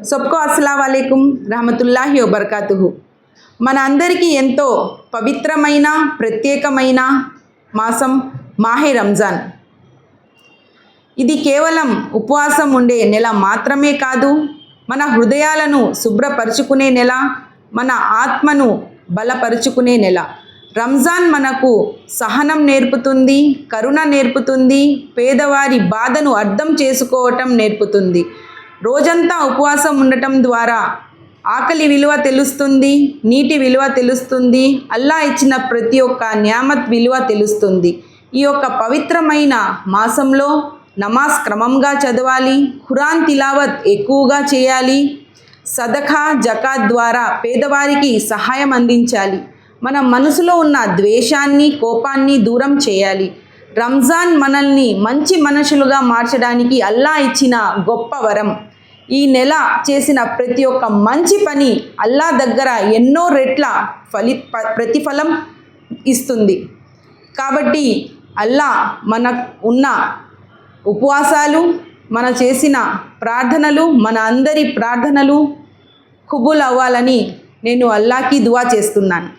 सबको अस्सलाम वालेकुम रहमतुल्लाहि వ బరకాతుహు। మన అందరికీ ఎంతో పవిత్రమైన ప్రత్యేకమైన మాసం మాహే రంజాన్। ఇది కేవలం ఉపవాసం ఉండే నెల మాత్రమే కాదు, మన హృదయాలను శుభ్రపరుచుకునే నెల, మన ఆత్మను బలపరుచుకునే నెల। రంజాన్ మనకు సహనం నేర్పుతుంది, కరుణ నేర్పుతుంది, పేదవారి బాధను అర్థం చేసుకోవటం నేర్పుతుంది। రోజంతా ఉపవాసం ఉండటం ద్వారా ఆకలి విలువ తెలుస్తుంది, నీటి విలువ తెలుస్తుంది, అల్లా ఇచ్చిన ప్రతి ఒక్క నియామత్ విలువ తెలుస్తుంది। ఈ యొక్క పవిత్రమైన మాసంలో నమాజ్ క్రమంగా చదవాలి, ఖురాన్ తిలావత్ ఎక్కువగా చేయాలి, సదఖా జకాత్ ద్వారా పేదవారికి సహాయం అందించాలి, మన మనసులో ఉన్న ద్వేషాన్ని కోపాన్ని దూరం చేయాలి। రంజాన్ మనల్ని మంచి మనుషులుగా మార్చడానికి అల్లా ఇచ్చిన గొప్ప వరం। ఈ నెల చేసిన ప్రతి ఒక్క మంచి పని అల్లా దగ్గర ఎన్నో రెట్ల ప్రతిఫలం ఇస్తుంది। కాబట్టి అల్లా మన ఉన్న ఉపవాసాలు, మన చేసిన ప్రార్థనలు, మన అందరి ప్రార్థనలు కబూల్ అవ్వాలని నేను అల్లాకి దువా చేస్తున్నాను।